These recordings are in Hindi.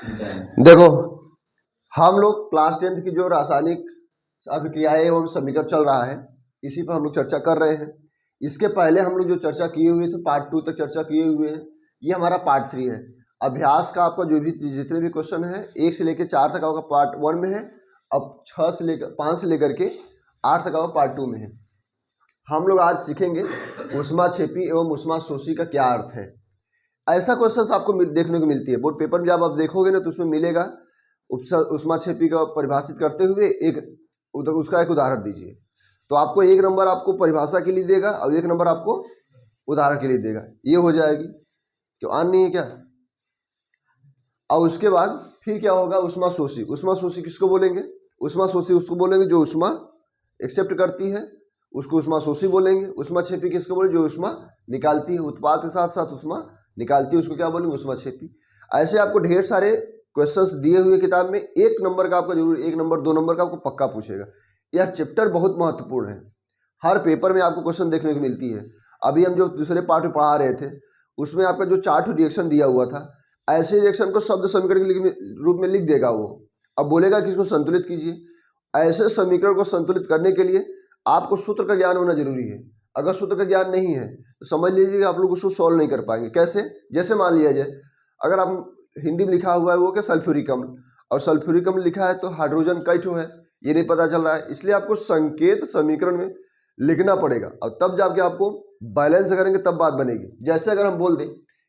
देखो, हम लोग क्लास 10th की जो रासायनिक अभिक्रियाएं एवं समीकरण चल रहा है, इसी पर हम लोग चर्चा कर रहे हैं। इसके पहले हम लोग जो चर्चा किए हुए थे पार्ट 2 तक चर्चा किए हुए हैं, ये हमारा पार्ट 3 है। अभ्यास का आपका जो भी जितने भी क्वेश्चन है 1 से लेकर 4 तक आपका पार्ट 1 में है, अब 5 से लेकर के 8 तक आपका पार्ट 2 में है। हम लोग आज सीखेंगे ऊष्माक्षेपी एवं ऊष्माशोषी का क्या अर्थ है। ऐसा क्वेश्चन आपको देखने को मिलती है बोर्ड पेपर में, जब आप देखोगे ना तो उसमें मिलेगा ऊष्माक्षेपी का परिभाषित करते हुए उसका एक उदाहरण दीजिए। तो आपको 1 नंबर आपको परिभाषा के लिए देगा और 1 नंबर आपको उदाहरण के लिए देगा, ये हो जाएगी। क्यों आन नहीं है क्या? और उसके बाद फिर क्या होगा, ऊष्माशोषी। ऊष्माशोषी किसको बोलेंगे? ऊष्माशोषी उसको बोलेंगे जो ऊष्मा एक्सेप्ट करती है, उसको ऊष्माशोषी बोलेंगे। ऊष्माक्षेपी किसको बोलेंगे? जो ऊष्मा निकालती है, उत्पाद के साथ साथ ऊष्मा निकालती है, उसको क्या बोलेंगे? ऊष्माक्षेपी। ऐसे आपको ढेर सारे क्वेश्चंस दिए हुए किताब में, 1 नंबर का आपका जरूर, 1 नंबर 2 नंबर का आपको पक्का पूछेगा। यह चैप्टर बहुत महत्वपूर्ण है, हर पेपर में आपको क्वेश्चन देखने को मिलती है। अभी हम जो दूसरे पार्ट में पढ़ा रहे थे उसमें आपका जो 4 रिएक्शन दिया हुआ था, ऐसे रिएक्शन को शब्द समीकरण के रूप में लिख देगा वो। अब बोलेगा कि इसको संतुलित कीजिए। ऐसे समीकरण को संतुलित करने के लिए आपको सूत्र का ज्ञान होना जरूरी है। अगर सूत्र का ज्ञान नहीं है तो समझ लीजिए आप लोग उसको सॉल्व नहीं कर पाएंगे। कैसे? जैसे मान लिया जाए, अगर आप हिंदी में लिखा हुआ है वो क्या, सल्फ्यूरिक अम्ल, और सल्फ्यूरिक अम्ल लिखा है तो हाइड्रोजन कई ठो है, ये नहीं पता चल रहा है, इसलिए आपको संकेत समीकरण में लिखना पड़ेगा और तब जाके आपको बैलेंस करेंगे तब बात बनेगी। जैसे अगर हम बोल दें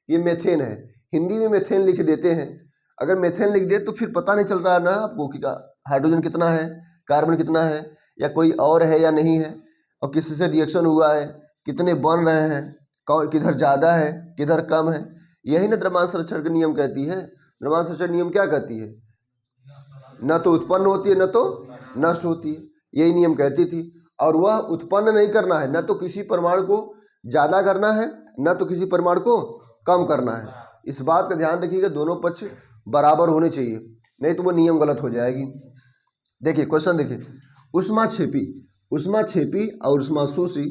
ये मेथेन है, हिंदी में मेथेन लिख देते हैं, अगर मेथेन लिख दे तो फिर पता नहीं चल रहा है ना आपको कि हाइड्रोजन कितना है, कार्बन कितना है, या कोई और है या नहीं है, और किसी से रिएक्शन हुआ है, कितने बन रहे हैं, किधर ज़्यादा है किधर कम है। यही ना द्रव्यमान संरक्षण का नियम कहती है। द्रव्यमान संरक्षण नियम क्या कहती है? न तो उत्पन्न होती है न तो नष्ट होती है, यही नियम कहती थी। और वह उत्पन्न नहीं करना है, न तो किसी परमाणु को ज़्यादा करना है न तो किसी परमाणु को कम करना है। इस बात का ध्यान रखिएगा, दोनों पक्ष बराबर होने चाहिए, नहीं तो वो नियम गलत हो जाएगी। देखिए क्वेश्चन देखिए, ऊष्माक्षेपी, ऊष्माक्षेपी और ऊष्माशोषी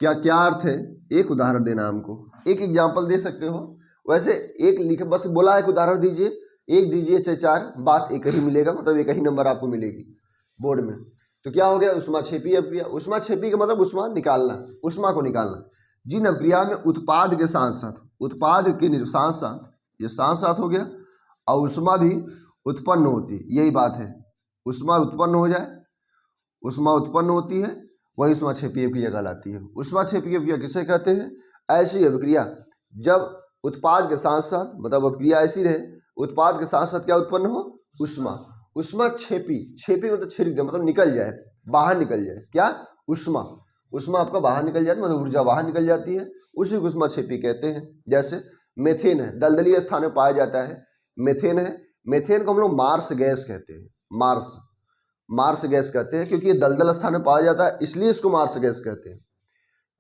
क्या क्या अर्थ है, एक उदाहरण देना हमको, एक एग्जाम्पल दे सकते हो। वैसे एक लिख, बस बोला एक उदाहरण दीजिए, एक दीजिए चाहे 4, बात एक ही मिलेगा, मतलब एक ही नंबर आपको मिलेगी बोर्ड में। तो क्या हो गया? ऊष्माक्षेपी अभिक्रिया। ऊष्माक्षेपी का मतलब ऊष्मा निकालना, ऊष्मा को निकालना। जिन अभिक्रिया में उत्पाद के साथ साथ, उत्पाद के साथ साथ, ये साथ साथ हो गया, और ऊष्मा भी उत्पन्न होती है, यही बात है। ऊष्मा उत्पन्न हो जाए, ऊष्मा उत्पन्न होती है, वही ऊष्माक्षेपी अभिक्रिया कहलाती है। ऊष्माक्षेपी अभिक्रिया किसे कहते हैं? ऐसी अभिक्रिया जब उत्पाद के साथ साथ, मतलब अभिक्रिया ऐसी रहे, उत्पाद के साथ साथ क्या उत्पन्न हो? ऊष्मा। ऊष्माक्षेपी, छेपी मतलब छिड़क दे, मतलब निकल जाए, बाहर निकल जाए। क्या? ऊष्मा। ऊष्मा आपका बाहर निकल जाती है, मतलब ऊर्जा बाहर निकल जाती है, उसी को ऊष्माक्षेपी कहते हैं। जैसे मेथेन है, दलदलीय स्थान में पाया जाता है, मेथेन है। मेथेन को हम लोग मार्स गैस कहते हैं, मार्स गैस कहते हैं, क्योंकि ये दलदल स्थान में पाया जाता है, इसलिए इसको मार्स गैस कहते हैं।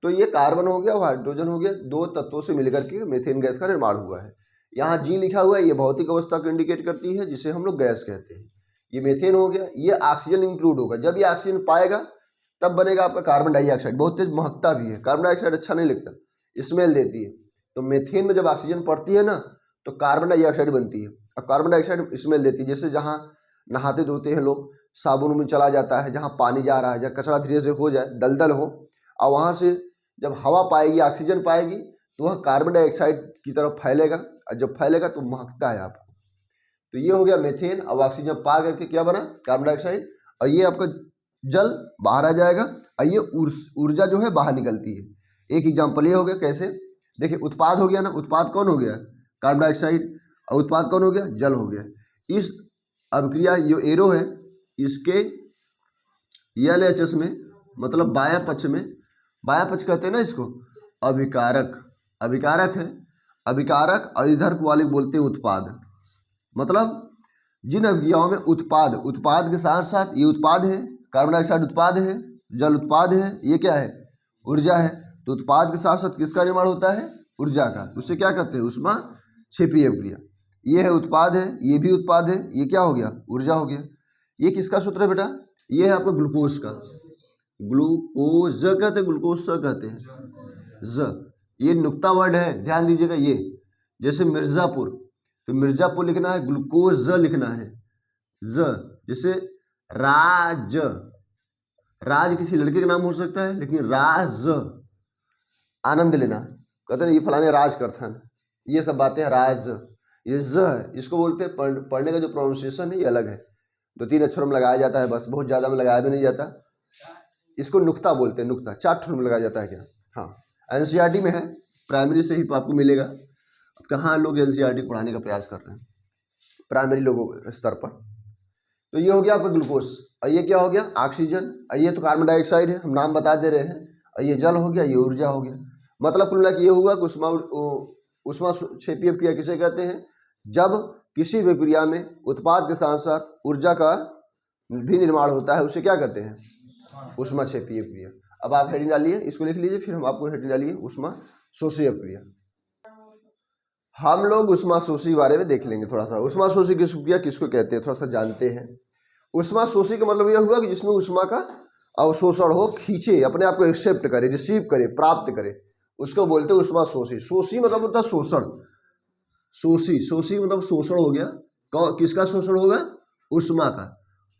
तो ये कार्बन हो गया और हाइड्रोजन हो गया, 2 तत्वों से मिलकर के मेथेन गैस का निर्माण हुआ है। यहाँ जी लिखा हुआ है, ये भौतिक अवस्था को इंडिकेट करती है, जिसे हम लोग गैस कहते हैं। ये मेथेन हो गया, ये ऑक्सीजन इंक्लूड होगा, जब ये ऑक्सीजन पाएगा तब बनेगा आपका कार्बन डाइऑक्साइड। बहुत तेज महकता भी है, कार्बन डाइऑक्साइड अच्छा नहीं लगता, स्मेल देती है। तो मेथेन में जब ऑक्सीजन पड़ती है ना तो कार्बन डाइऑक्साइड बनती है, और कार्बन डाइऑक्साइड स्मेल देती है। जैसे जहाँ नहाते धोते हैं लोग, साबुन में चला जाता है, जहाँ पानी जा रहा है, जहाँ कचरा धीरे धीरे हो जाए, दलदल हो, और वहाँ से जब हवा पाएगी, ऑक्सीजन पाएगी, तो वह कार्बन डाइऑक्साइड की तरफ फैलेगा, और जब फैलेगा तो महकता है आपको। तो ये हो गया मेथेन। अब ऑक्सीजन पा करके क्या बना? कार्बन डाइऑक्साइड, और ये आपका जल बाहर आ जाएगा, और ये ऊर्जा जो है बाहर निकलती है। एक एग्जाम्पल ये हो गया, कैसे? देखिए उत्पाद हो गया ना, उत्पाद कौन हो गया? कार्बन डाइऑक्साइड, और उत्पाद कौन हो गया? जल हो गया। इस अभिक्रिया जो एरो है, इसके LHS में, मतलब बायां पक्ष में, बायां पक्ष कहते हैं ना इसको, अभिकारक, अभिकारक है, अभिकारक, और इधर वाले बोलते हैं उत्पाद। मतलब जिन अभिक्रियाओं में उत्पाद, उत्पाद के साथ साथ, ये उत्पाद है, कार्बन डाइऑक्साइड उत्पाद है, जल उत्पाद है, ये क्या है? ऊर्जा है। तो उत्पाद के साथ साथ किसका निर्माण होता है? ऊर्जा का। उसे क्या कहते हैं? ऊष्माक्षेपी अभिक्रिया। ये है उत्पाद है, ये भी उत्पाद है, ये क्या हो गया? ऊर्जा हो गया। ये किसका सूत्र है बेटा? ये है आपका ग्लूकोज का, ग्लूकोज कहते हैं, ग्लूकोज कहते हैं, ज। ये नुक्ता वर्ड है, ध्यान दीजिएगा। ये जैसे मिर्ज़ापुर, तो मिर्जापुर लिखना है, ग्लूकोज लिखना है, ज। जैसे राज, राज किसी लड़के का नाम हो सकता है, लेकिन राज आनंद लेना, कहते हैं ये फलाने राज करता है, ये सब बातें हैं। राज, ये ज है, इसको बोलते हैं पढ़ने का जो प्रोनाउंसिएशन है ये अलग है, 2-3 अक्षरों में लगाया जाता है बस, बहुत ज़्यादा में लगाया भी नहीं जाता। इसको नुक्ता बोलते हैं, नुक्ता 4 ठोर में लगाया जाता है क्या। हाँ, एनसीईआरटी में है, प्राइमरी से ही आपको मिलेगा। अब कहाँ लोग एनसीईआरटी पढ़ाने का प्रयास कर रहे हैं प्राइमरी लोगों स्तर पर। तो ये हो गया आपका ग्लूकोज, और ये क्या हो गया, ऑक्सीजन, और ये तो कार्बन डाइऑक्साइड है, हम नाम बता दे रहे हैं, और ये जल हो गया, ये ऊर्जा हो गया। मतलब कुल मिला के ये हुआ कि ऊष्माक्षेपीय क्रिया किसे कहते हैं, जब किसी भी क्रिया में उत्पाद के साथ साथ ऊर्जा का भी निर्माण होता है, उसे क्या कहते हैं, ऊष्माक्षेपीय क्रिया। अब आप हेडिंग डालिए, इसको लिख लीजिए, फिर हम आपको हेडिंग डालिए ऊष्माशोषीय क्रिया। हम लोग ऊष्माशोषी के बारे में देख लेंगे थोड़ा सा। ऊष्माशोषी क्रिया किसको कहते हैं, थोड़ा सा जानते हैं। ऊष्माशोषी का मतलब यह हुआ कि जिसमें ऊष्मा का अवशोषण हो, खींचे, अपने आप को एक्सेप्ट करे, रिसीव करे, प्राप्त करे, उसको बोलते हैं ऊष्माशोषी। शोषी मतलब होता है शोषण, शोषी, शोषी मतलब शोषण हो गया। किसका शोषण होगा, ऊष्मा का।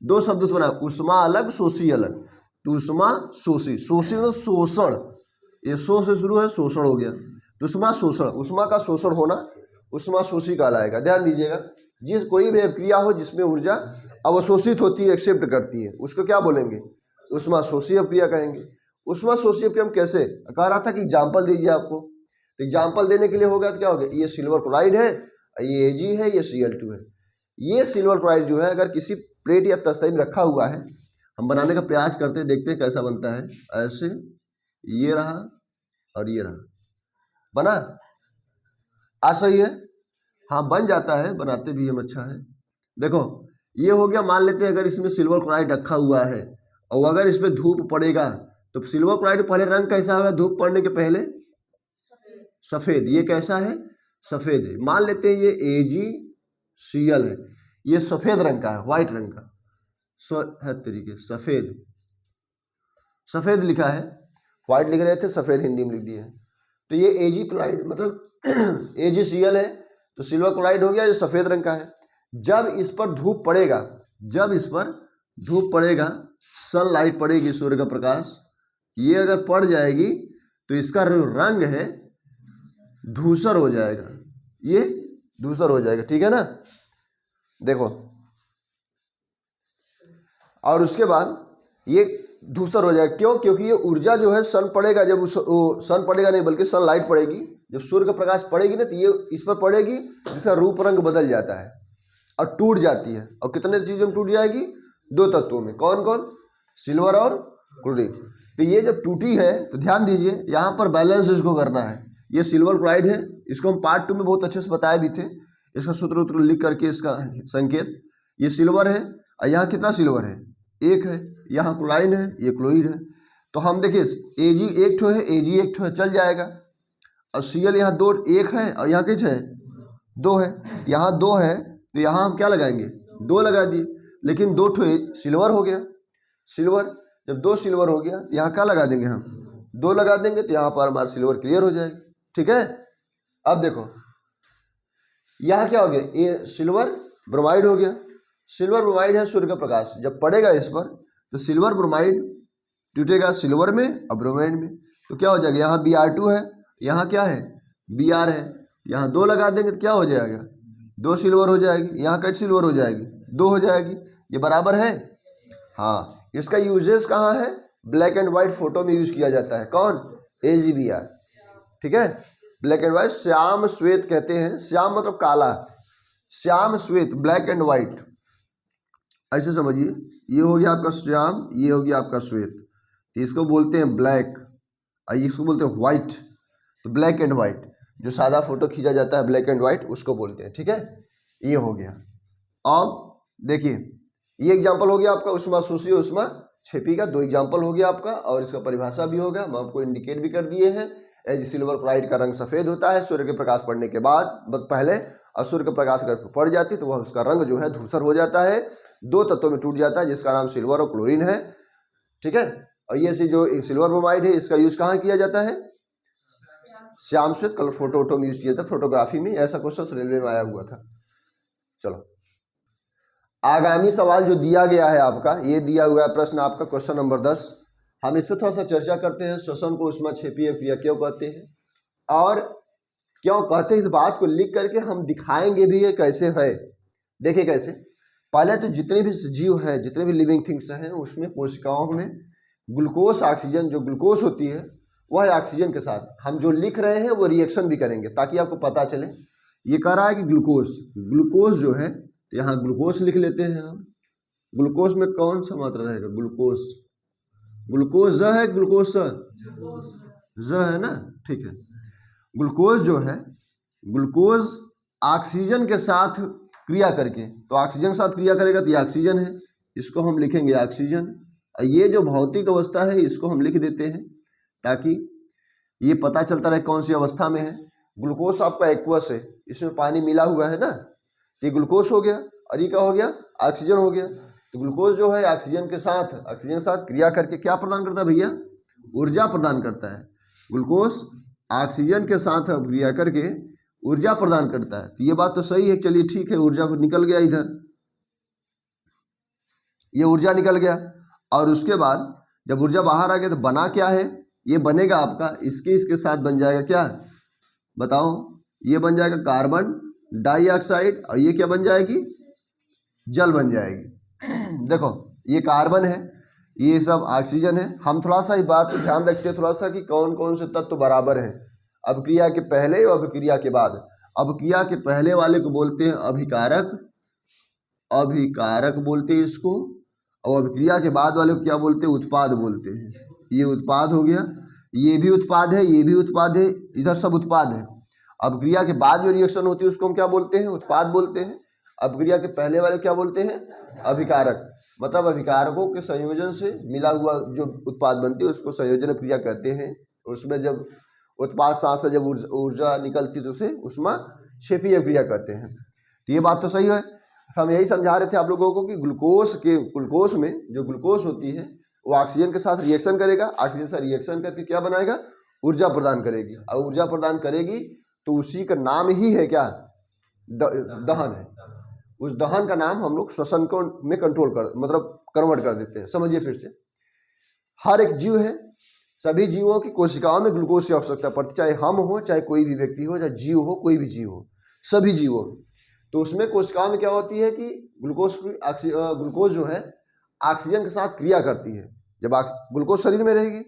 2 शब्द से बना, ऊष्मा अलग, शोषी अलग। तो ऊष्मा शोषी, शोषी मतलब शोषण, ये शो से शुरू है, शोषण हो गया। ऊष्मा शोषण, ऊष्मा का शोषण होना ऊष्मा शोषी कहलाएगा। ध्यान दीजिएगा, जिस कोई भी क्रिया हो जिसमें ऊर्जा अवशोषित होती है, एक्सेप्ट करती है, उसको क्या बोलेंगे, ऊष्मा शोषीय क्रिया कहेंगे। ऊष्मा शोषीय क्रिया हम कैसे, कह रहा था कि एग्जाम्पल दीजिए आपको, तो एग्जाम्पल देने के लिए होगा तो क्या होगा, ये सिल्वर क्लोराइड है, ये Ag है, ये Cl2 है। ये सिल्वर क्लोराइड जो है अगर किसी प्लेट या तस्तरी में रखा हुआ है, हम बनाने का प्रयास करते हैं, देखते हैं कैसा बनता है। ऐसे ये रहा और ये रहा, बना, आ सही है, हाँ बन जाता है, बनाते भी हम, अच्छा है। देखो ये हो गया, मान लेते हैं अगर इसमें सिल्वर क्लोराइड रखा हुआ है और अगर इस पर धूप पड़ेगा तो सिल्वर क्लोराइड पहले रंग कैसा होगा, धूप पड़ने के पहले सफ़ेद। ये कैसा है, सफ़ेद है। मान लेते हैं ये AgCl है, ये सफ़ेद रंग का है, व्हाइट रंग का, है तरीके, सफ़ेद, सफ़ेद लिखा है, व्हाइट लिख रहे थे, सफ़ेद हिंदी में लिख दिए हैं। तो ये Ag क्लोराइड मतलब AgCl है, तो सिल्वर क्लोराइड हो गया, ये सफ़ेद रंग का है। जब इस पर धूप पड़ेगा, जब इस पर धूप पड़ेगा, सनलाइट पड़ेगी, सूर्य का प्रकाश, ये अगर पड़ जाएगी तो इसका रंग है धूसर हो जाएगा, ये धूसर हो जाएगा, ठीक है ना। देखो, और उसके बाद ये धूसर हो जाएगा, क्यों, क्योंकि ये ऊर्जा जो है सन पड़ेगा, जब सन पड़ेगा नहीं बल्कि सनलाइट पड़ेगी, जब सूर्य का प्रकाश पड़ेगी ना, तो ये इस पर पड़ेगी, जिसका रूप रंग बदल जाता है और टूट जाती है। और कितने चीज़ों में टूट जाएगी, 2 तत्वों में, कौन कौन, सिल्वर और क्लोरीन। तो ये जब टूटी है तो ध्यान दीजिए, यहाँ पर बैलेंस इसको करना है। ये सिल्वर क्लोराइड है, इसको हम पार्ट 2 में बहुत अच्छे से बताए भी थे, इसका सूत्र उत्र लिख करके इसका संकेत। ये सिल्वर है और यहाँ कितना सिल्वर है, 1 है, यहाँ क्लोराइन है, ये क्लोरीन है। तो हम देखिए Ag 1 ठो है, Ag 1 ठो है, चल जाएगा, और Cl यहाँ 2, 1 है और यहाँ किस है, 2 है, यहाँ 2 है, तो यहाँ हम क्या लगाएंगे, 2 लगा दिए, लेकिन 2 ठो सिल्वर हो गया, सिल्वर, जब 2 सिल्वर हो गया तो यहाँ क्या लगा देंगे, हम 2 लगा देंगे, तो यहाँ पर हमारा सिल्वर क्लियर हो जाएगा, ठीक है। अब देखो यहाँ क्या हो गया, ये सिल्वर ब्रोमाइड हो गया, सिल्वर ब्रोमाइड है, सूर्य का प्रकाश जब पड़ेगा इस पर तो सिल्वर ब्रोमाइड टूटेगा सिल्वर में और ब्रोमाइड में, तो क्या हो जाएगा, यहाँ Br2 है, यहाँ क्या है, Br है, यहाँ 2 लगा देंगे तो क्या हो जाएगा, 2 सिल्वर हो जाएगी, यहाँ कट सिल्वर हो जाएगी, 2 हो जाएगी, ये बराबर है। हाँ, इसका यूजेस कहाँ है, ब्लैक एंड वाइट फोटो में यूज किया जाता है, कौन, AgBr, ठीक है। ब्लैक एंड वाइट, श्याम श्वेत कहते हैं, श्याम मतलब काला, श्याम श्वेत, ब्लैक एंड वाइट, ऐसे समझिए, ये हो गया आपका श्याम, ये हो गया आपका श्वेत, तो इसको बोलते हैं ब्लैक और इसको बोलते हैं व्हाइट। तो ब्लैक एंड वाइट, जो सादा फोटो खींचा जाता है ब्लैक एंड वाइट, उसको बोलते हैं, ठीक है। ये हो गया। अब देखिए, ये एग्जाम्पल हो गया आपका ऊष्माशोषी ऊष्माक्षेपी का, 2 एग्जाम्पल हो गया आपका, और इसका परिभाषा भी होगा, हम आपको इंडिकेट भी कर दिए हैं। एज सिल्वर क्लोराइड का रंग सफ़ेद होता है सूर्य के प्रकाश पड़ने के बाद, पहले, और सूर्य का प्रकाश अगर पड़ जाती तो वह उसका रंग जो है धूसर हो जाता है, 2 तत्वों में टूट जाता है, जिसका नाम सिल्वर और क्लोरीन है, ठीक है। और ये जो सिल्वर ब्रोमाइड है, इसका यूज कहाँ किया जाता है, श्याम श्वेत कलर फोटो में यूज किया था, फोटोग्राफी में, ऐसा क्वेश्चन रेलवे में आया हुआ था। चलो आगामी सवाल जो दिया गया है आपका, ये दिया हुआ है प्रश्न आपका क्वेश्चन नंबर 10। हम इस पर थोड़ा सा चर्चा करते हैं। श्वसन को ऊष्माक्षेपीय क्रिया क्यों कहते हैं और क्यों कहते हैं, इस बात को लिख करके हम दिखाएंगे भी ये कैसे है। देखिए कैसे, पहले तो जितने भी जीव हैं, जितने भी लिविंग थिंग्स हैं, उसमें कोशिकाओं में ग्लूकोज ऑक्सीजन, जो ग्लूकोज होती है वह ऑक्सीजन के साथ हम जो लिख रहे हैं वो रिएक्शन भी करेंगे, ताकि आपको पता चले। ये कह रहा है कि ग्लूकोज जो है, तो यहाँ ग्लूकोज लिख लेते हैं हम। ग्लूकोज में कौन सा मात्रा रहेगा? ग्लूकोज ज है, ग्लूकोज ज है ना, ठीक है। ग्लूकोज जो है, ग्लूकोज ऑक्सीजन के साथ क्रिया करके, तो ऑक्सीजन के साथ क्रिया करेगा तो ये ऑक्सीजन है, इसको हम लिखेंगे ऑक्सीजन। ये जो भौतिक अवस्था है इसको हम लिख देते हैं, ताकि ये पता चलता रहे कौन सी अवस्था में है। ग्लूकोज आपका एक्वस है, इसमें पानी मिला हुआ है ना, ये ग्लूकोज हो गया और ये क्या हो गया? ऑक्सीजन हो गया। तो ग्लूकोज जो है ऑक्सीजन के साथ क्रिया करके क्या प्रदान करता है भैया? ऊर्जा प्रदान करता है। ग्लूकोज ऑक्सीजन के साथ क्रिया करके ऊर्जा प्रदान करता है। तो ये बात तो सही है, चलिए ठीक है, ऊर्जा को निकल गया इधर, ये ऊर्जा निकल गया। और उसके बाद जब ऊर्जा बाहर आ गया तो बना क्या है? ये बनेगा आपका इसके साथ बन जाएगा क्या बताओ? ये बन जाएगा कार्बन डाइऑक्साइड, और ये क्या बन जाएगी? जल बन जाएगी। देखो ये कार्बन है, ये सब ऑक्सीजन है। हम थोड़ा सा इस बात पर ध्यान रखते हैं थोड़ा सा कि कौन कौन से तत्व बराबर हैं अभिक्रिया के पहले और अभिक्रिया के बाद। अभिक्रिया के पहले वाले को बोलते हैं अभिकारक बोलते हैं इसको, और अभिक्रिया के बाद वाले को क्या बोलते हैं? उत्पाद बोलते हैं। ये उत्पाद हो गया, ये भी उत्पाद है, ये भी उत्पाद है, इधर सब उत्पाद है। अभिक्रिया के बाद जो रिएक्शन होती है उसको हम क्या बोलते हैं? उत्पाद बोलते हैं। अभिक्रिया के पहले वाले क्या बोलते हैं? अभिकारक। मतलब अभिकारकों के संयोजन से मिला हुआ जो उत्पाद बनती है उसको संयोजन क्रिया कहते हैं। उसमें जब उत्पाद साथ से जब ऊर्जा निकलती तो उसे ऊष्माक्षेपीय क्रिया कहते हैं। तो ये बात तो सही है। हम यही समझा रहे थे आप लोगों को कि ग्लूकोज में जो ग्लूकोज होती है वो ऑक्सीजन के साथ रिएक्शन करेगा, ऑक्सीजन से रिएक्शन करके क्या बनाएगा? ऊर्जा प्रदान करेगी। और ऊर्जा प्रदान करेगी तो उसी का नाम ही है क्या? दहन है। उस दहन का नाम हम लोग श्वसन को में कन्वर्ट कर देते हैं। समझिए फिर से, हर एक जीव है, सभी जीवों की कोशिकाओं में ग्लूकोज की आवश्यकता पड़ती, चाहे हम हो, चाहे कोई भी व्यक्ति हो, चाहे जीव हो, कोई भी जीव हो, सभी जीवों। तो उसमें कोशिकाओं में क्या होती है कि ग्लूकोज जो है ऑक्सीजन के साथ क्रिया करती है। जब ग्लूकोज शरीर में रहेगी,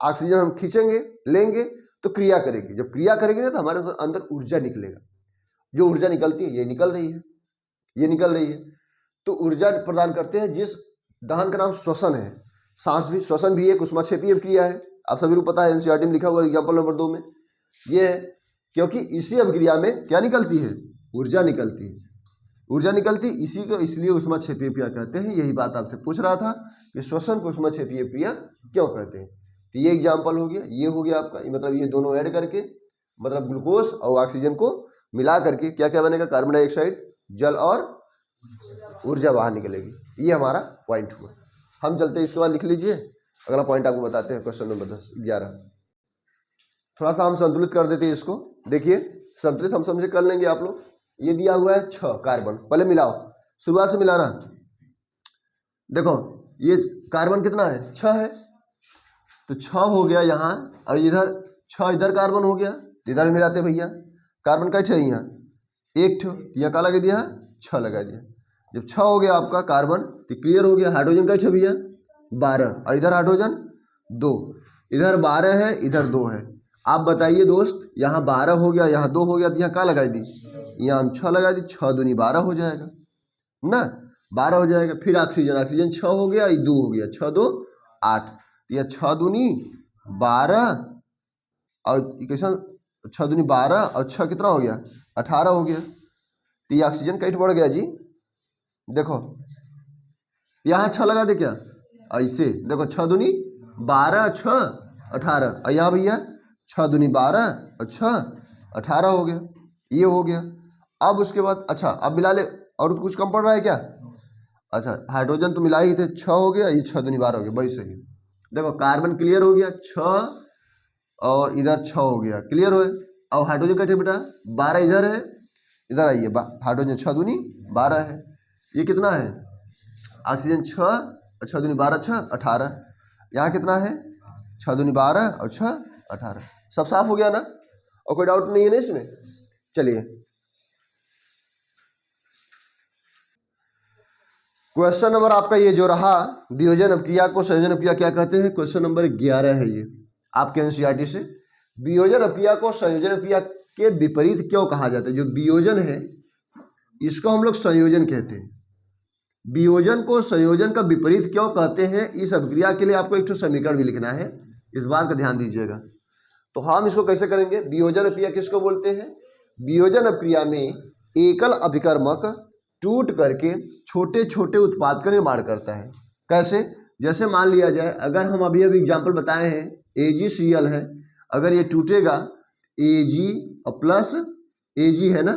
ऑक्सीजन हम खींचेंगे, लेंगे तो क्रिया करेगी। जब क्रिया करेगी ना तो हमारे अंदर ऊर्जा निकलेगा। जो ऊर्जा निकलती है ये निकल रही है, तो ऊर्जा प्रदान करते हैं। जिस दहन का नाम श्वसन है। श्वसन भी एक ऊष्माक्षेपीय क्रिया है, आप सभी को पता है, एनसीईआरटी में लिखा हुआ एग्जाम्पल नंबर 2 में ये है। क्योंकि इसी अभिक्रिया में क्या निकलती है? ऊर्जा निकलती इसी को इसलिए ऊष्माक्षेपीय क्रिया कहते हैं। यही बात आपसे पूछ रहा था कि श्वसन को ऊष्माक्षेपीय क्रिया क्यों कहते हैं। तो ये एग्जाम्पल हो गया, ये हो गया आपका, मतलब ये दोनों ऐड करके, मतलब ग्लूकोज और ऑक्सीजन को मिला करके क्या क्या बनेगा? कार्बन डाइऑक्साइड, जल और ऊर्जा बाहर निकलेगी। ये हमारा पॉइंट हुआ। हम चलते हैं, इसके बाद लिख लीजिए अगला पॉइंट आपको बताते हैं, क्वेश्चन नंबर 11। थोड़ा सा हम संतुलित कर देते हैं इसको। देखिए संतुलित हम समझे कर लेंगे आप लोग। ये दिया हुआ है 6 कार्बन, पहले मिलाओ, शुरुआत से मिलाना। देखो ये कार्बन कितना है? 6 है, तो 6 हो गया यहाँ, और इधर 6 इधर कार्बन हो गया, इधर मिलाते भैया। कार्बन का 6 यहाँ, एक ठो यहाँ का लगा दिया, 6 लगा दिया। जब 6 हो गया आपका कार्बन तो क्लियर हो गया। हाइड्रोजन का 6 भैया 12, और इधर हाइड्रोजन 2, इधर 12 है, इधर 2 है। आप बताइए दोस्त, यहाँ 12 हो गया, यहाँ 2 हो गया, तो यहाँ क्या लगा दी? यहाँ हम 6 लगा दी, 6 दूनी 12 हो जाएगा ना, 12 हो जाएगा। फिर ऑक्सीजन 6 हो गया, ये 2 हो गया, 6 2 8, यहाँ 6 दूनी 12 और कैसा 6 दूनी 12 और 6 कितना हो गया? 18 हो गया। तो ये ऑक्सीजन का बढ़ गया जी। देखो यहाँ 6 लगा दे क्या? ऐसे देखो 6 दूनी 12 6 18, और यहाँ भैया 6 दूनी 12 और 6 18 हो गया। ये हो गया। अब उसके बाद अच्छा अब मिला ले, और कुछ कम पड़ रहा है क्या? अच्छा हाइड्रोजन तो मिला ही थे, 6 हो गया, ये 6 दूनी 12 हो गया, वही सही है। देखो कार्बन क्लियर हो गया, 6 और इधर 6 हो गया, क्लियर हो। और हाइड्रोजन का बेटा 12 इधर है, इधर आइए, हाइड्रोजन 6 दूनी 12 है। ये कितना है? ऑक्सीजन 6, 6 दूनी 12, 6 18। यहाँ कितना है? 6 दूनी 12 और 6 18। सब साफ हो गया ना? और कोई डाउट नहीं है ना इसमें? चलिए क्वेश्चन नंबर आपका ये जो रहा, वियोजन अपक्रिया को संयोजन अपक्रिया क्या कहते हैं? क्वेश्चन नंबर 11 है ये आपके एनसीईआरटी से। वियोजन अपक्रिया को संयोजन अपक्रिया के विपरीत क्यों कहा जाता है? जो वियोजन है इसको हम लोग संयोजन कहते हैं। वियोजन को संयोजन का विपरीत क्यों कहते हैं? इस अपक्रिया के लिए आपको एक समीकरण भी लिखना है, इस बात का ध्यान दीजिएगा। तो हम इसको कैसे करेंगे? वियोजन अपक्रिया किसको बोलते हैं? वियोजन अपक्रिया में एकल अभिकर्मक टूट करके छोटे छोटे उत्पाद का निर्माण करता है। कैसे? जैसे मान लिया जाए, अगर हम अभी एग्जाम्पल बताए हैं AgCl है, अगर ये टूटेगा Ag प्लस Ag है ना,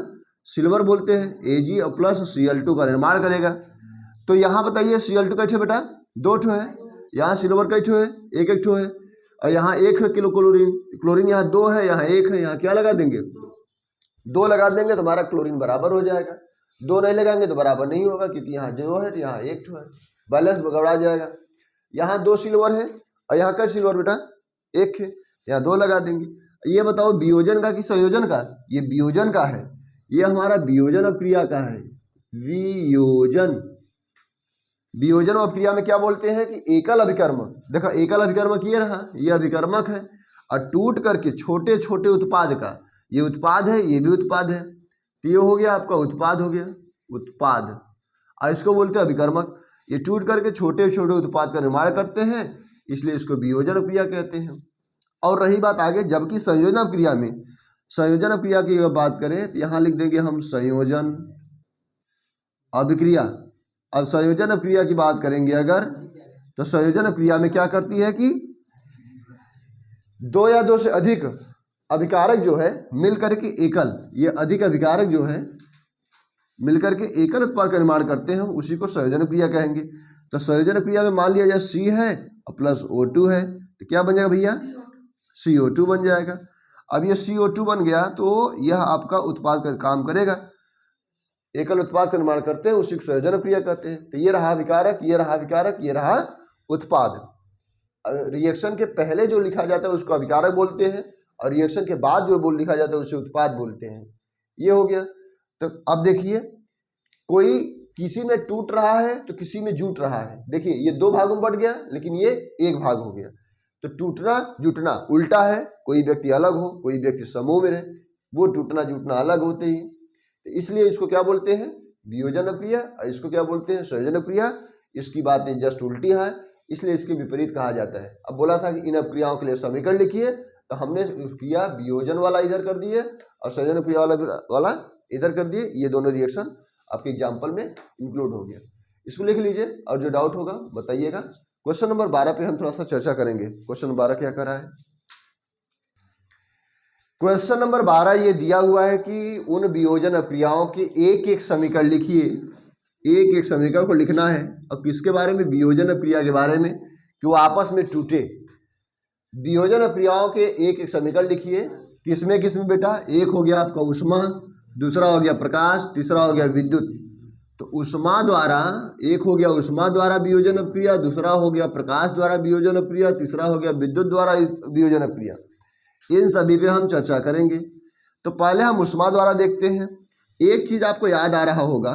सिल्वर बोलते हैं, Ag प्लस Cl2 का निर्माण करेगा। तो यहाँ बताइए Cl2 का ठो बेटा 2 ठो है, यहाँ सिल्वर का ठो है, एक ठो है, और यहाँ 1 किलो क्लोरीन, क्लोरीन यहाँ 2 है, यहाँ 1 है, यहाँ क्या लगा देंगे? 2 लगा देंगे तो हमारा क्लोरीन बराबर हो जाएगा। 2 नहीं लगाएंगे तो बराबर नहीं होगा, क्योंकि यहाँ 2 है तो यहाँ 1 ठो है, बैलेंस गड़बड़ा जाएगा। यहाँ 2 सिल्वर है और यहाँ का सिल्वर बेटा 1 है, यहाँ 2 लगा देंगे। ये बताओ वियोजन का कि संयोजन का? ये वियोजन का है, ये हमारा वियोजन अपक्रिया का है। वियोजन, वियोजन अपक्रिया में क्या बोलते हैं कि एकल अभिकर्मक, देखो एकल अभिकर्मक ये रहा, ये अभिकर्मक है, और टूट करके छोटे छोटे उत्पाद का, ये उत्पाद है, ये भी उत्पाद है, तो ये हो गया आपका उत्पाद, हो गया उत्पाद, और इसको बोलते हैं अभिकर्मक। ये टूट करके छोटे छोटे उत्पाद का निर्माण करते हैं, इसलिए इसको वियोजन अपक्रिया कहते हैं। और रही बात आगे, जबकि संयोजन अपक्रिया में, संयोजन अपक्रिया की अगर बात करें तो यहाँ लिख देंगे हम संयोजन अभिक्रिया। अब संयोजन अपक्रिया की बात करेंगे अगर, तो संयोजन अपक्रिया में क्या करती है कि 2 या 2 से अधिक अभिकारक जो है मिलकर के एकल, ये अधिक अभिकारक जो है मिलकर के एकल उत्पाद का निर्माण करते हैं, उसी को संयोजन क्रिया कहेंगे। तो संयोजन क्रिया में मान लिया जाए C है और प्लस O2 है, तो क्या बन जाएगा भैया? CO2 बन जाएगा। अब ये CO2 बन गया तो यह आपका उत्पाद का काम करेगा, एकल उत्पाद का निर्माण करते हैं, उसी को संयोजन क्रिया कहते हैं। तो ये रहा विकारक, ये रहा विकारक, ये रहा उत्पाद। रिएक्शन के पहले जो लिखा जाता है उसको अभिकारक बोलते हैं, और रिएक्शन के बाद जो लिखा जाता है उसे उत्पाद बोलते हैं। ये हो गया। तो अब देखिए, कोई किसी में टूट रहा है तो किसी में जुट रहा है। देखिए ये 2 भागों में बढ़ गया, लेकिन ये 1 भाग हो गया। तो टूटना जुटना उल्टा है, कोई व्यक्ति अलग हो, कोई व्यक्ति समूह में रहे, वो टूटना जुटना अलग होते ही। तो इसलिए इसको क्या बोलते हैं? वियोजन अपक्रिया, और इसको क्या बोलते हैं? संयोजन अपक्रिया। इसकी बातें जस्ट उल्टी है, इसलिए इसके विपरीत कहा जाता है। अब बोला था कि इन अपक्रियाओं के लिए समीकरण लिखिए, तो हमने क्रिया वियोजन वाला इधर कर दिए और संयोजन क्रिया वाला इधर कर दिए। ये दोनों रिएक्शन आपके एग्जाम्पल में इंक्लूड हो गया। इसको लिख लीजिए, और जो डाउट होगा बताइएगा। क्वेश्चन नंबर 12 पे हम थोड़ा सा चर्चा करेंगे। क्वेश्चन 12 क्या कर रहा है? क्वेश्चन नंबर 12 ये दिया हुआ है कि उन वियोजन अपक्रियाओं के एक एक समीकरण लिखिए। एक एक समीकरण को लिखना है, और किसके बारे में? वियोजन अपक्रिया के बारे में, कि वो आपस में टूटे। वियोजन अपक्रियाओं के एक एक समीकरण लिखिए। किसमें किसमें बेटा? एक हो गया आपका ऊष्मा, दूसरा हो गया प्रकाश, तीसरा हो गया विद्युत। तो ऊष्मा द्वारा, एक हो गया ऊष्मा द्वारा वियोजन अपक्रिया, दूसरा हो गया प्रकाश द्वारा वियोजन अपक्रिया, तीसरा हो गया विद्युत द्वारा वियोजन अपक्रिया। इन सभी पे हम चर्चा करेंगे। तो पहले हम ऊष्मा द्वारा देखते हैं। एक चीज आपको याद आ रहा होगा,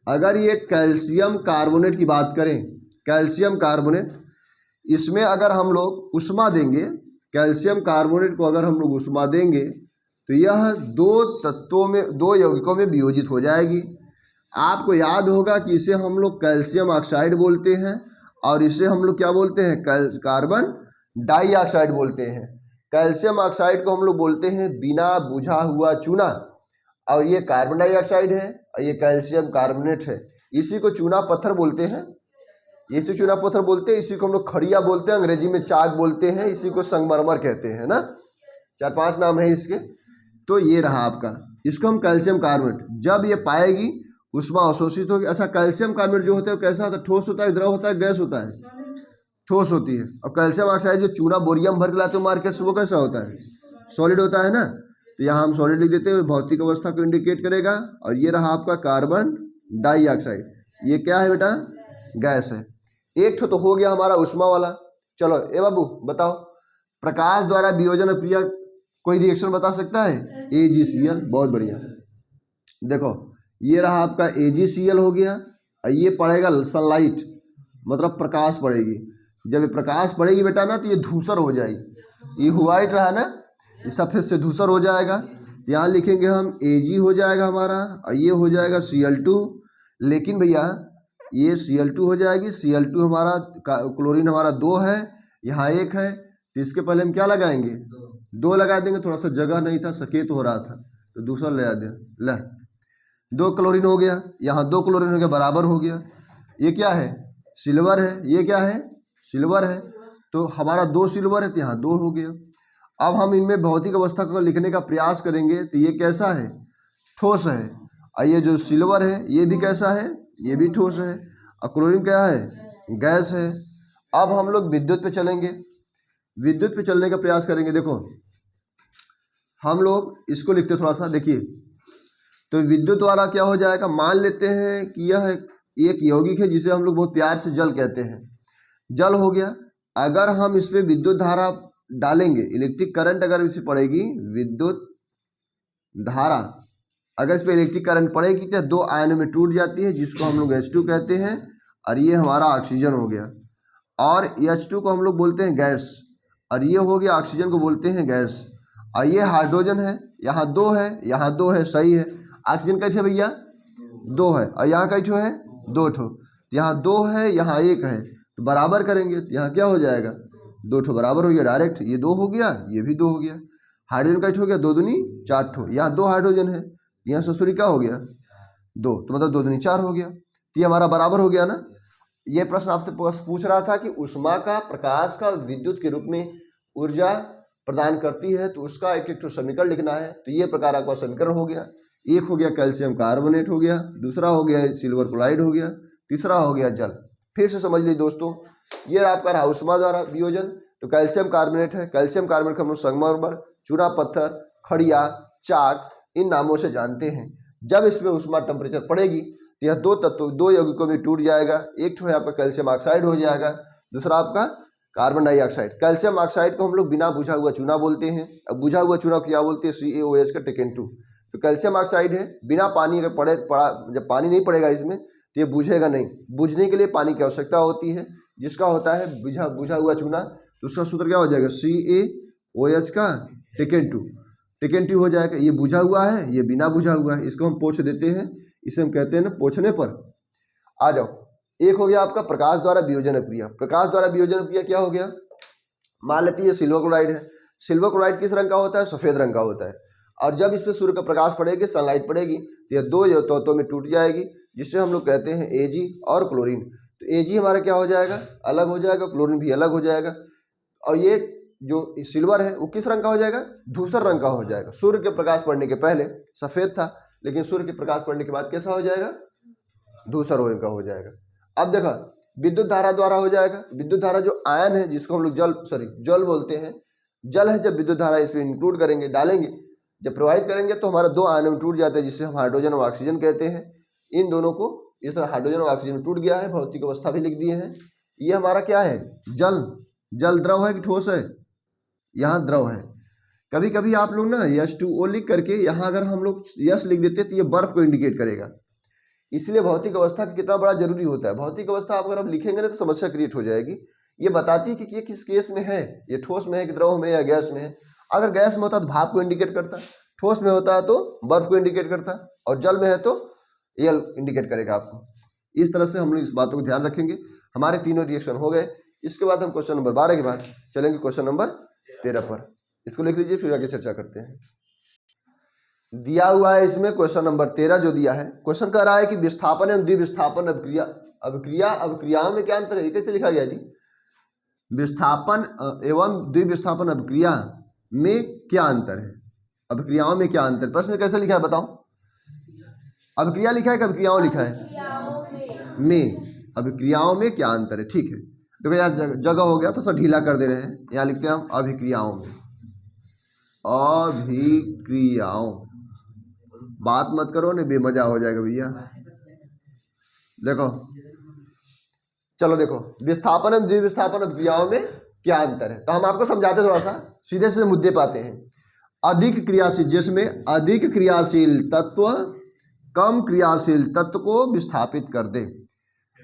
अगर ये कैल्शियम कार्बोनेट की बात करें, कैल्शियम कार्बोनेट, इसमें अगर हम लोग ऊष्मा देंगे, कैल्शियम कार्बोनेट को अगर हम लोग ऊष्मा देंगे, तो यह 2 तत्वों में, 2 यौगिकों में वियोजित हो जाएगी। आपको याद होगा कि इसे हम लोग कैल्शियम ऑक्साइड बोलते हैं, और इसे हम लोग क्या बोलते हैं? कार्बन डाइऑक्साइड बोलते हैं। कैल्शियम ऑक्साइड को हम लोग बोलते हैं बिना बुझा हुआ चूना, और ये कार्बन डाइऑक्साइड है, और ये कैल्शियम कार्बोनेट है। इसी को चूना पत्थर बोलते हैं, इसी चूना पत्थर बोलते हैं। इसी को हम लोग खड़िया बोलते हैं, अंग्रेजी में चाक बोलते हैं, इसी को संगमरमर कहते हैं ना। 4-5 नाम है इसके। तो ये रहा आपका, इसको हम कैल्शियम कार्बोनेट, जब ये पाएगी ऊष्मा अवशोषित होगी। अच्छा, कैल्शियम कार्बोनेट जो होता है कैसा होता है? ठोस होता है, द्रव होता है, गैस होता है? ठोस होती है। और कैल्शियम ऑक्साइड जो चूना बोरियम भर के लाते हो मार्केट से, वो कैसा होता है? सॉलिड होता है ना। तो यहाँ हम सॉलिड लिख देते हैं, भौतिक अवस्था को इंडिकेट करेगा। और ये रहा आपका कार्बन डाइऑक्साइड, ये क्या है बेटा, गैस है। एक तो हो गया हमारा उष्मा वाला। चलो ए बाबू बताओ, प्रकाश द्वारा वियोजन क्रिया कोई रिएक्शन बता सकता है? AgCl, बहुत बढ़िया। देखो ये रहा आपका AgCl हो गया, और ये पड़ेगा सनलाइट, मतलब प्रकाश पड़ेगी। जब ये प्रकाश पड़ेगी बेटा ना तो ये धूसर हो जाएगी। ये व्हाइट रहा ना, ये सफ़ेद से धूसर हो जाएगा। यहाँ लिखेंगे हम Ag हो जाएगा हमारा, और ये हो जाएगा Cl2। लेकिन भैया ये Cl2 हो जाएगी, Cl2 हमारा, क्लोरीन हमारा 2 है, यहाँ 1 है, तो इसके पहले हम क्या लगाएंगे? 2 लगा देंगे। थोड़ा सा जगह नहीं था, सकेत हो रहा था, तो दूसरा ले दें। ले 2 क्लोरीन हो गया, यहाँ 2 क्लोरीन हो गया, बराबर हो गया। ये क्या है? सिल्वर है। ये क्या है? सिल्वर है। तो हमारा 2 सिल्वर है, तो यहाँ 2 हो गया। अब हम इनमें भौतिक अवस्था को लिखने का प्रयास करेंगे, तो ये कैसा है? ठोस है। और ये जो सिल्वर है ये भी कैसा है? ये भी ठोस है। और क्लोरीन क्या है? गैस है। अब हम लोग विद्युत पे चलेंगे, विद्युत पे चलने का प्रयास करेंगे। देखो हम लोग इसको लिखते थोड़ा सा, देखिए तो विद्युत द्वारा क्या हो जाएगा, मान लेते हैं कि यह एक यौगिक है जिसे हम लोग बहुत प्यार से जल कहते हैं। जल हो गया। अगर हम इस पर विद्युत धारा डालेंगे, इलेक्ट्रिक करंट अगर इसे पड़ेगी, विद्युत धारा अगर इस पर इलेक्ट्रिक करंट पड़ेगी तो 2 आयनों में टूट जाती है, जिसको हम लोग H2 कहते हैं। और ये हमारा ऑक्सीजन हो गया। और H2 को हम लोग बोलते हैं गैस, और ये हो गया ऑक्सीजन को बोलते हैं गैस। और ये हाइड्रोजन है, यहाँ 2 है, यहाँ 2 है, सही है। ऑक्सीजन कैसे भैया? 2 है, और यहाँ कैसे है? 2 ठो। यहाँ 2 है, यहाँ 1 है, तो बराबर करेंगे तो यहाँ क्या हो जाएगा? 2 ठो बराबर हो गया डायरेक्ट। ये 2 हो गया, ये भी 2 हो गया। हाइड्रोजन कैसे हो गया? 2 दूनी 4 ठो। यहाँ 2 हाइड्रोजन है, यहाँ ससुरी क्या हो गया? 2, तो मतलब 2 दूनी 4 हो गया। तो ये हमारा बराबर हो गया ना। ये प्रश्न आपसे पूछ रहा था कि उष्मा का, प्रकाश का विद्युत के रूप में ऊर्जा प्रदान करती है, तो उसका एक तो समीकरण लिखना है। तो ये प्रकार आपका समीकरण हो गया। एक हो गया कैल्शियम कार्बोनेट हो गया, दूसरा हो गया सिल्वर क्लोराइड हो गया, तीसरा हो गया जल। फिर से समझ लीजिए दोस्तों, ये आपका रहा उष्मा द्वारा वियोजन। तो कैल्शियम कार्बोनेट है, कैल्शियम कार्बोनेट हम लोग संगमरमर, चूना पत्थर, खड़िया, चाक, इन नामों से जानते हैं। जब इसमें उष्मा टेम्परेचर पड़ेगी तो यह 2 तत्व 2 यौगिकों में टूट जाएगा। एक तो है आपका कैल्शियम ऑक्साइड हो जाएगा, दूसरा आपका कार्बन डाइऑक्साइड। कैल्शियम ऑक्साइड को हम लोग बिना बुझा हुआ चूना बोलते हैं। अब बुझा हुआ चूना क्या बोलते हैं? CaOH का Tn2। तो कैल्शियम ऑक्साइड है, बिना पानी अगर पड़ा, जब पानी नहीं पड़ेगा इसमें तो ये बुझेगा नहीं। बुझने के लिए पानी की आवश्यकता होती है, जिसका होता है बुझा हुआ चूना। तो उसका सूत्र क्या हो जाएगा? CaOH का Tn2 हो जाएगा। ये बुझा हुआ है, ये बिना बुझा हुआ है, इसको हम पोंछ देते हैं। इसे हम कहते हैं ना पोंछने पर। आ जाओ, एक हो गया आपका प्रकाश द्वारा वियोजन क्रिया। प्रकाश द्वारा वियोजन क्रिया क्या हो गया? मान लेते हैं सिल्वर क्लोराइड है। सिल्वर क्लोराइड किस रंग का होता है? सफ़ेद रंग का होता है। और जब इस पर सूर्य का प्रकाश पड़ेगी, सनलाइट पड़ेगी, तो यह 2 तत्वों में टूट जाएगी, जिससे हम लोग कहते हैं Ag और क्लोरीन। तो Ag हमारा क्या हो जाएगा? अलग हो जाएगा, क्लोरीन भी अलग हो जाएगा। और ये जो सिल्वर है वो किस रंग का हो जाएगा? धूसर रंग का हो जाएगा। सूर्य के प्रकाश पड़ने के पहले सफ़ेद था, लेकिन सूर्य के प्रकाश पड़ने के बाद कैसा हो जाएगा? धूसर रंग का हो जाएगा। अब देखा, विद्युत धारा द्वारा हो जाएगा। विद्युत धारा जो आयन है, जिसको हम लोग जल बोलते हैं, जल है, जब विद्युत धारा इसमें इंक्लूड करेंगे, डालेंगे, जब प्रवाहित करेंगे, तो हमारा 2 आयनों में टूट जाता है, जिससे हम हाइड्रोजन और ऑक्सीजन कहते हैं। इन दोनों को इस तरह हाइड्रोजन और ऑक्सीजन टूट गया है, भौतिक अवस्था भी लिख दिए हैं। ये हमारा क्या है? जल। जल द्रव है कि ठोस है? यहाँ द्रव है। कभी कभी आप लोग ना H2O लिख करके यहाँ अगर हम लोग यस लिख देते तो ये बर्फ को इंडिकेट करेगा। इसलिए भौतिक अवस्था कितना बड़ा जरूरी होता है। भौतिक अवस्था अगर हम लिखेंगे ना तो समस्या क्रिएट हो जाएगी। ये बताती है कि ये किस केस में है, ये ठोस में है कि द्रव में या गैस में है। अगर गैस में होता तो भाप को इंडिकेट करता, ठोस में होता है तो बर्फ को इंडिकेट करता, और जल में है तो एल इंडिकेट करेगा आपको। इस तरह से हम लोग इस बातों को ध्यान रखेंगे। हमारे तीनों रिएक्शन हो गए। इसके बाद हम क्वेश्चन नंबर 12 के बाद चलेंगे क्वेश्चन नंबर 13 पर। इसको लिख लीजिए, फिर आगे चर्चा करते हैं। दिया हुआ है इसमें क्वेश्चन नंबर 13 जो दिया है, क्वेश्चन कह रहा है कि विस्थापन एवं द्विविस्थापन अभिक्रियाओं में क्या अंतर है? कैसे लिखा गया जी? विस्थापन एवं द्विविस्थापन अभिक्रिया में क्या अंतर है? अभिक्रियाओं में क्या अंतर? प्रश्न कैसे लिखा है बताओ? अभिक्रिया लिखा है कि अभिक्रियाओं लिखा है? में। अभिक्रियाओं में क्या अंतर है? ठीक है, देखो यहाँ जगह हो गया तो सब ढीला कर दे रहे हैं। यहाँ लिखते हैं हम अभिक्रियाओं में। अभिक्रियाओं, बात मत करो नहीं बेमजा हो जाएगा भैया। देखो चलो देखो, विस्थापन एवं द्विविस्थापन अभिक्रियाओं में क्या अंतर है, तो हम आपको समझाते थोड़ा सा, सीधे सीधे मुद्दे पे आते हैं। अधिक क्रियाशील, जिसमें अधिक क्रियाशील तत्व कम क्रियाशील तत्व को विस्थापित कर दे।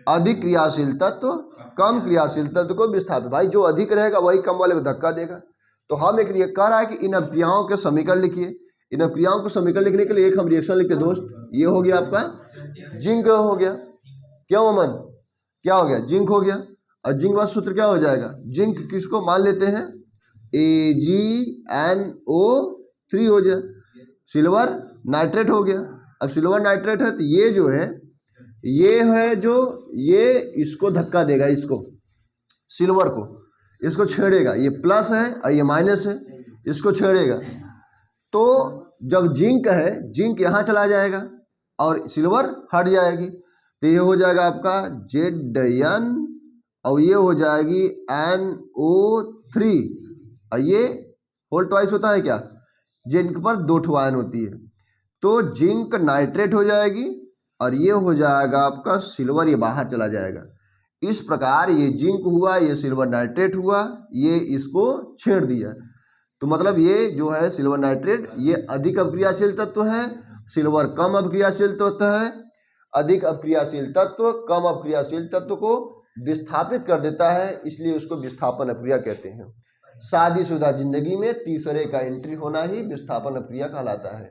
अधिक क्रियाशील तत्व कम क्रियाशील तत्व को विस्थापित, भाई जो अधिक रहेगा वही कम वाले को धक्का देगा। तो हम एक ये कह रहा है कि इन अभिक्रियाओं के समीकरण लिखिए। इन अभिक्रियाओं को समीकरण लिखने के लिए एक हम रिएक्शन लिखते दोस्त, ये हो गया आपका जिंक हो गया, क्यों अमन, क्या हो गया, जिंक हो गया। और जिंक का सूत्र क्या हो जाएगा, जिंक किसको मान लेते हैं, AgNO3 हो गया, सिल्वर नाइट्रेट हो गया। अब सिल्वर नाइट्रेट है तो ये जो है, ये है जो ये इसको धक्का देगा, इसको सिल्वर को, इसको छेड़ेगा, ये प्लस है और ये माइनस है, इसको छेड़ेगा। तो जब जिंक है, जिंक यहाँ चला जाएगा और सिल्वर हट जाएगी, तो ये हो जाएगा आपका Zn और ये हो जाएगी NO3 और ये होल ट्वाइस होता है क्या, जिंक पर 2 ठो आयन होती है, तो जिंक नाइट्रेट हो जाएगी और ये हो जाएगा आपका सिल्वर, ये बाहर चला जाएगा। इस प्रकार ये जिंक हुआ, ये सिल्वर नाइट्रेट हुआ, ये इसको छेड़ दिया। तो मतलब ये जो है सिल्वर नाइट्रेट, ये अधिक अभिक्रियाशील तत्व है, सिल्वर कम अभिक्रियाशील तत्व है। अधिक अभिक्रियाशील तत्व कम अभिक्रियाशील तत्व को विस्थापित कर देता है, इसलिए उसको विस्थापन अभिक्रिया कहते हैं। शादीशुदा जिंदगी में तीसरे का एंट्री होना ही विस्थापन अभिक्रिया कहलाता है।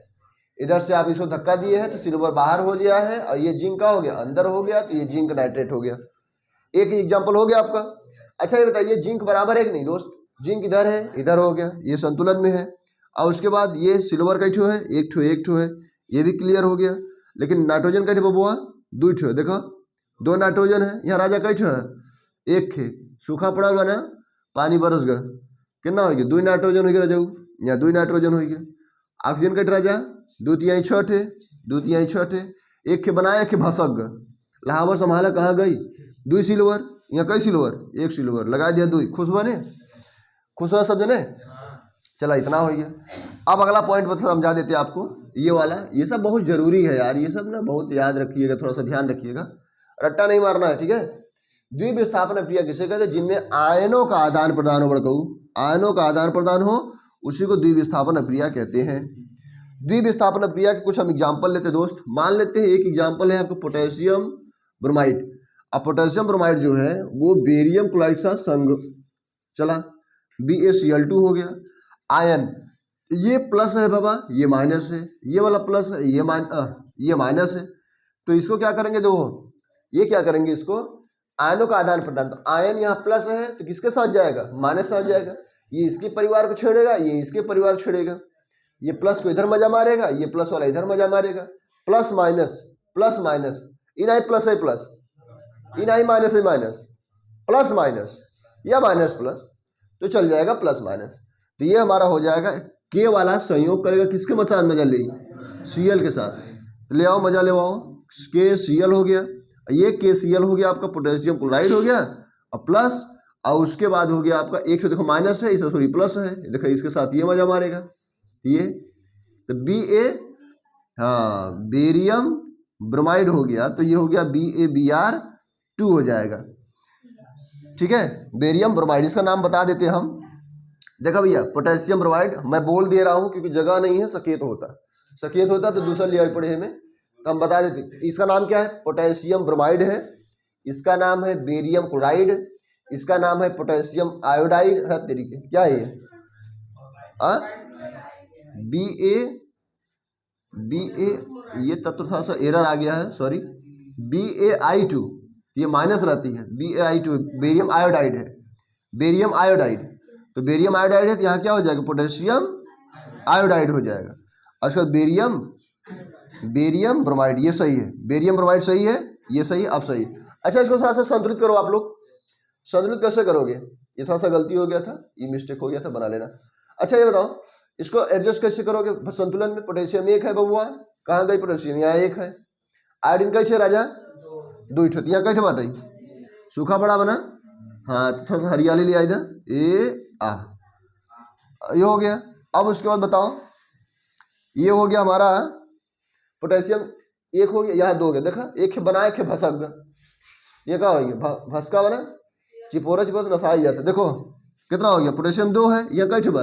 इधर से आप इसको धक्का दिए हैं तो सिल्वर बाहर हो गया है और ये जिंक का हो गया, अंदर हो गया, तो ये जिंक नाइट्रेट हो गया। एक एग्जाम्पल हो गया आपका। अच्छा ये बताइए, जिंक बराबर है कि नहीं दोस्त, जिंक इधर है, इधर हो गया, ये संतुलन में है। और उसके बाद ये सिल्वर का ठो है, एक ठो है, ये भी क्लियर हो गया। लेकिन नाइट्रोजन का बबुआ 2 ठो है, देखो 2 नाइट्रोजन है, यहाँ राजा कई ठो है, 1 खे, सूखा पड़ा हुआ ना, पानी बरस गया, कितना हो गया, 2 नाइट्रोजन हो गया राजा, यहाँ 2 नाइट्रोजन हो गया। ऑक्सीजन का राजा 2 तिहाई 6 ठे, 2 तिहाई 6 ठे, 1 खे बनाया, 1 खे भसक गया, लहावर संभाला कहाँ गई, 2 सिल्वर, यहाँ कई सिल्वर, 1 सिल्वर लगा दिया, 2 खुश बने, खुश हुआ सब जने। चला इतना हो गया। अब अगला पॉइंट बता समझा देते आपको, ये वाला, ये सब बहुत जरूरी है यार, ये सब ना बहुत याद रखिएगा, थोड़ा सा ध्यान रखिएगा, रट्टा नहीं मारना है, ठीक है। द्विविस्थापन अभिक्रिया किसे कहते हैं, जिनमें आयनों का आदान प्रदान हो, बड़कऊ आयनों का आदान प्रदान हो, उसी को द्विविस्थापन अभिक्रिया कहते हैं। द्विविस्थापन अभिक्रिया के कुछ हम एग्जाम्पल लेते हैं दोस्त। मान लेते हैं एक एग्जाम्पल है आपको पोटेशियम ब्रोमाइड। अब पोटेशियम ब्रोमाइड जो है वो बेरियम क्लोराइड से संग चला, BaCl2 हो गया। आयन, ये प्लस है बाबा, ये माइनस है, ये वाला प्लस है, ये माइनस है। तो इसको क्या करेंगे, देखो ये क्या करेंगे, इसको आयनों का आदान प्रदान। तो आयन यहाँ प्लस है तो किसके साथ जाएगा, माइनस साथ जाएगा, ये इसके परिवार को छेड़ेगा, ये इसके परिवार को छेड़ेगा, ये प्लस को इधर मजा मारेगा, ये प्लस वाला इधर मजा मारेगा, प्लस माइनस, इन आई प्लस है प्लस, इन आई माइनस है माइनस, प्लस माइनस या माइनस प्लस, तो चल जाएगा प्लस माइनस। तो ये हमारा हो जाएगा, के वाला संयोग करेगा किसके साथ, मजा ले, Cl के साथ, ले आओ मजा ले आओ, KCl हो गया, ये KCl हो गया आपका, पोटेशियम क्लोराइड हो गया और प्लस, और उसके बाद हो गया आपका एक, देखो माइनस है, इसमें थोड़ी प्लस है, देखो इसके साथ ये मजा मारेगा, ये तो Ba, हाँ बेरियम ब्रोमाइड हो गया, तो ये हो गया BaBr2 हो जाएगा, ठीक है, बेरियम ब्रोमाइड। इसका नाम बता देते हैं हम, देखा भैया पोटेशियम ब्रोमाइड, मैं बोल दे रहा हूँ क्योंकि जगह नहीं है, सकेत होता तो दूसरा लिया पड़े हमें, तो हम बता देते। इसका नाम क्या है, पोटेशियम ब्रोमाइड है, इसका नाम है बेरियम क्लोराइड, इसका नाम है पोटेशियम आयोडाइड है, तरीके क्या है ये, BA ये तत्व थोड़ा सा एरर आ गया है, सॉरी, BaI2, ये माइनस रहती है, BaI2 बेरियम आयोडाइड है, बेरियम आयोडाइड, तो बेरियम आयोडाइड है तो यहाँ क्या हो जाएगा, पोटेशियम आयोडाइड हो जाएगा। और उसके बाद बेरियम ब्रोमाइड, ये सही है, बेरियम ब्रोमाइड सही है, ये सही है, अब सही है। अच्छा इसको थोड़ा सा संतुलित करो आप लोग, संतुलित कैसे करोगे, ये थोड़ा सा गलती हो गया था, ये मिस्टेक हो गया था, बना लेना। अच्छा ये बताओ इसको एडजस्ट कैसे करोगे, संतुलन में पोटेशियम 1 है बबुआ, कहाँ गई पोटेशियम, यहाँ 1 है, आयोडीन कई राजा 2 ठो, यहाँ कई बाटे सूखा बड़ा बना, हाँ तो थोड़ा सा हरियाली ले आई इधर, ये हो गया, अब उसके बाद बताओ, ये हो गया हमारा पोटेशियम, एक हो गया, यहाँ दो हो गया, देखा एक बना एक भसक गया, ये क्या हो गया भसका बना, चिपोरा चिपोरा नशा ही जाता। देखो कितना हो गया, पोटेशियम 2 है, यहाँ कई ठुबा